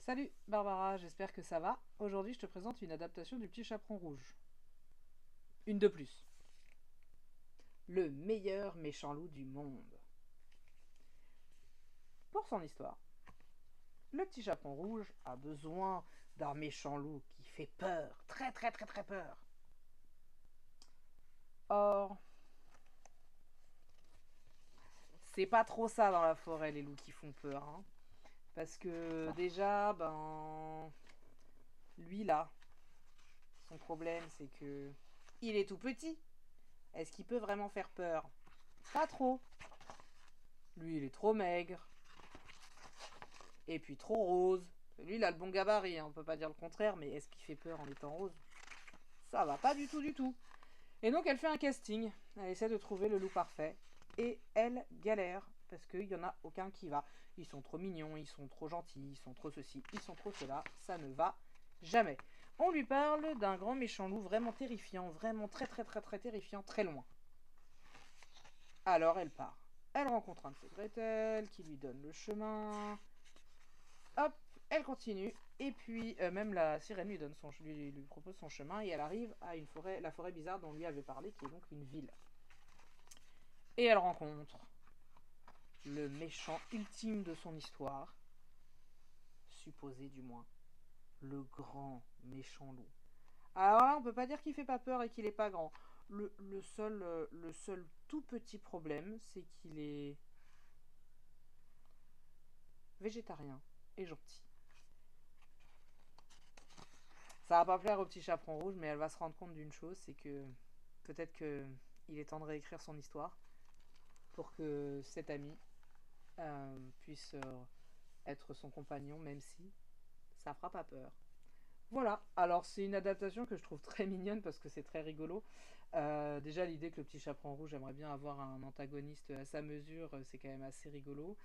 Salut Barbara, j'espère que ça va. Aujourd'hui, je te présente une adaptation du Petit Chaperon Rouge. Une de plus. Le meilleur méchant loup du monde. Pour son histoire, le Petit Chaperon Rouge a besoin d'un méchant loup qui fait peur, très très très très peur. Or, c'est pas trop ça dans la forêt, les loups qui font peur, hein. Parce que déjà, lui là, son problème c'est que il est tout petit. Est-ce qu'il peut vraiment faire peur? Pas trop. Lui, il est trop maigre. Et puis trop rose. Lui, il a le bon gabarit, hein, on peut pas dire le contraire, mais est-ce qu'il fait peur en étant rose? Ça va pas du tout, du tout. Et donc, elle fait un casting. Elle essaie de trouver le loup parfait. Et elle galère, parce qu'il y en a aucun qui va. Ils sont trop mignons, ils sont trop gentils, ils sont trop ceci, ils sont trop cela. Ça ne va jamais. On lui parle d'un grand méchant loup vraiment terrifiant, vraiment très très très très terrifiant, très loin. Alors, elle part. Elle rencontre un de ses Gretel, qui lui donne le chemin. Hop, elle continue. Et puis, même la sirène lui propose son chemin. Et elle arrive à une forêt, la forêt bizarre dont lui avait parlé, qui est donc une ville. Et elle rencontre le méchant ultime de son histoire, supposé du moins, le grand méchant loup. Alors là, on peut pas dire qu'il fait pas peur et qu'il est pas grand. Le seul tout petit problème, c'est qu'il est végétarien et gentil. Ça va pas plaire au petit chaperon rouge, mais elle va se rendre compte d'une chose, c'est que peut-être que il est temps de réécrire son histoire pour que cet ami puisse être son compagnon, même si ça fera pas peur. Voilà, alors c'est une adaptation que je trouve très mignonne parce que c'est très rigolo. Déjà l'idée que le petit chaperon rouge aimerait bien avoir un antagoniste à sa mesure, c'est quand même assez rigolo.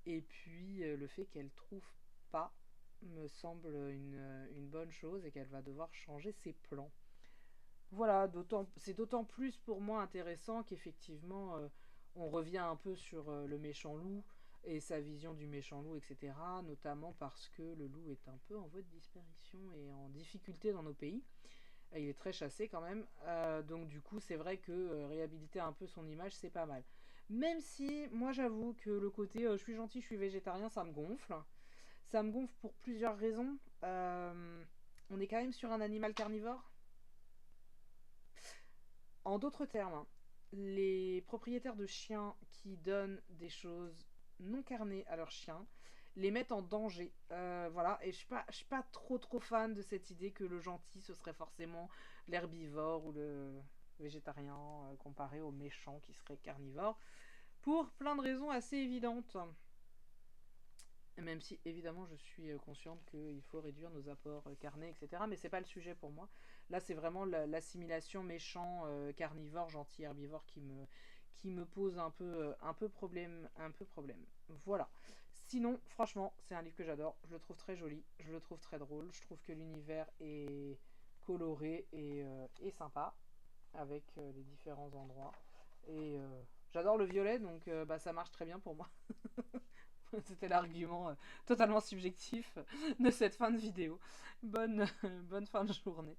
Et puis le fait qu'elle trouve pas me semble une bonne chose et qu'elle va devoir changer ses plans. Voilà, c'est d'autant plus pour moi intéressant qu'effectivement on revient un peu sur le méchant loup et sa vision du méchant loup, etc. Notamment parce que le loup est un peu en voie de disparition et en difficulté dans nos pays. Et il est très chassé quand même. Donc du coup, c'est vrai que réhabiliter un peu son image, c'est pas mal. Même si, moi j'avoue que le côté je suis gentil, je suis végétarien, ça me gonfle. Ça me gonfle pour plusieurs raisons. On est quand même sur un animal carnivore. En d'autres termes, hein, les propriétaires de chiens qui donnent des choses non carnées à leurs chiens les mettent en danger. Voilà, et je suis pas trop fan de cette idée que le gentil ce serait forcément l'herbivore ou le végétarien comparé au méchant qui serait carnivore, pour plein de raisons assez évidentes. Même si évidemment je suis consciente qu'il faut réduire nos apports carnés, etc. Mais c'est pas le sujet pour moi. Là c'est vraiment l'assimilation méchant carnivore, gentil herbivore qui me pose un peu problème, un peu problème. Voilà. Sinon, franchement, c'est un livre que j'adore. Je le trouve très joli, je le trouve très drôle. Je trouve que l'univers est coloré et sympa avec les différents endroits. Et j'adore le violet, donc ça marche très bien pour moi. C'était l'argument totalement subjectif de cette fin de vidéo. Bonne fin de journée.